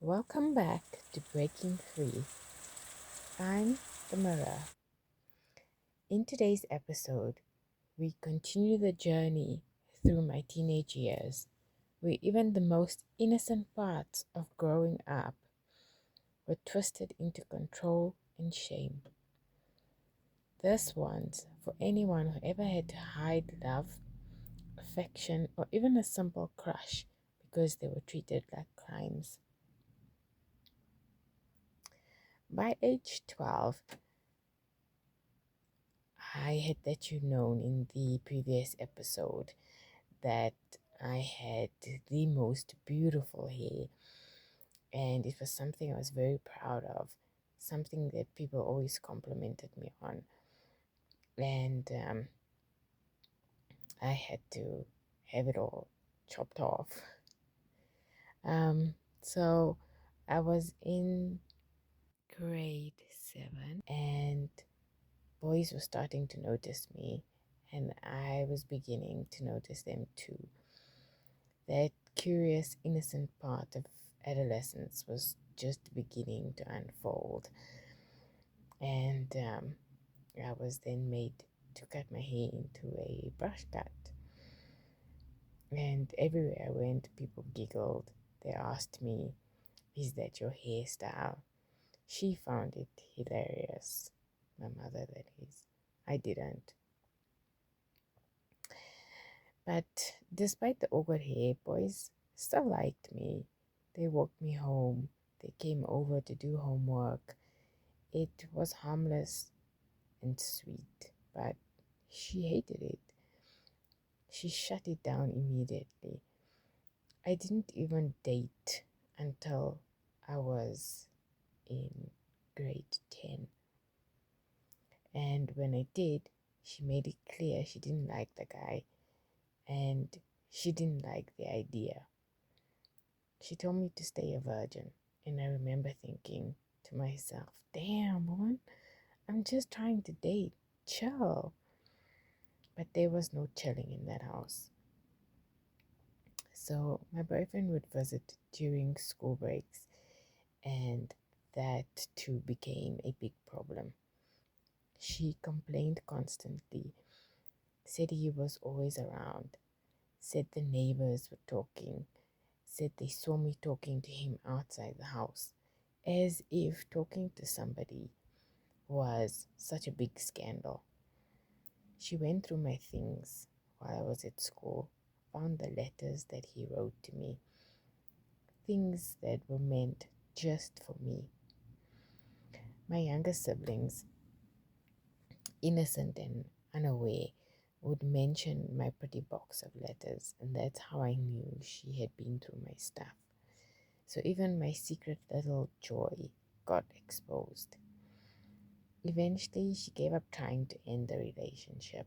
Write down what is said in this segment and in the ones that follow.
Welcome back to Breaking Free. I'm the Mirror. In today's episode, we continue the journey through my teenage years, where even the most innocent parts of growing up were twisted into control and shame. This one's for anyone who ever had to hide love, affection, or even a simple crush because they were treated like crimes. By age 12, I had let you know in the previous episode that I had the most beautiful hair, and it was something I was very proud of, something that people always complimented me on. And I had to have it all chopped off. So I was in grade 7, and boys were starting to notice me, and I was beginning to notice them too. That curious, innocent part of adolescence was just beginning to unfold, and I was then made to cut my hair into a brush cut. And everywhere I went, people giggled. They asked me, "Is that your hairstyle?" She found it hilarious. My mother, that is. I didn't. But despite the awkward hair, boys still liked me. They walked me home. They came over to do homework. It was harmless and sweet, but she hated it. She shut it down immediately. I didn't even date until I was in grade 10. And when I did, she made it clear she didn't like the guy and she didn't like the idea. She told me to stay a virgin, and I remember thinking to myself, damn, woman, I'm just trying to date. Chill. But there was no chilling in that house. So my boyfriend would visit during school breaks, and that too became a big problem. She complained constantly, said he was always around, said the neighbors were talking, said they saw me talking to him outside the house, as if talking to somebody was such a big scandal. She went through my things while I was at school, found the letters that he wrote to me, things that were meant just for me. My younger siblings, innocent and unaware, would mention my pretty box of letters, and that's how I knew she had been through my stuff. So even my secret little joy got exposed. Eventually, she gave up trying to end the relationship.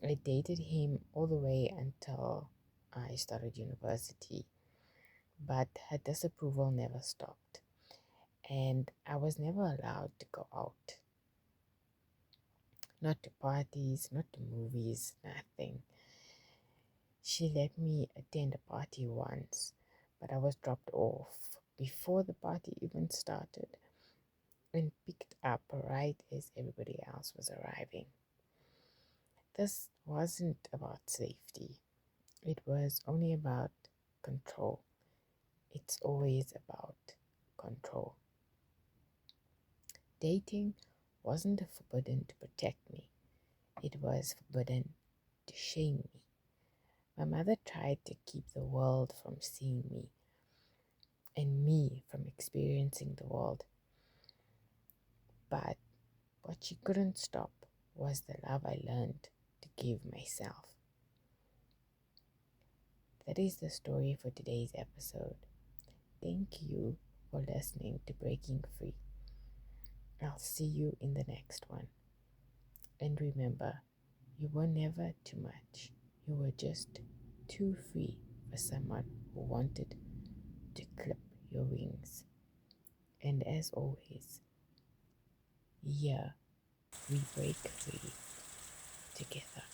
I dated him all the way until I started university, but her disapproval never stopped, and I was never allowed to go out. Not to parties, not to movies, nothing. She let me attend a party once, but I was dropped off before the party even started and picked up right as everybody else was arriving. This wasn't about safety, it was only about control. It's always about control. Dating wasn't forbidden to protect me, it was forbidden to shame me. My mother tried to keep the world from seeing me and me from experiencing the world. But what she couldn't stop was the love I learned to give myself. That is the story for today's episode. Thank you for listening to Breaking Free. I'll see you in the next one. And remember, you were never too much. You were just too free for someone who wanted to clip your wings. And as always, here we break free together.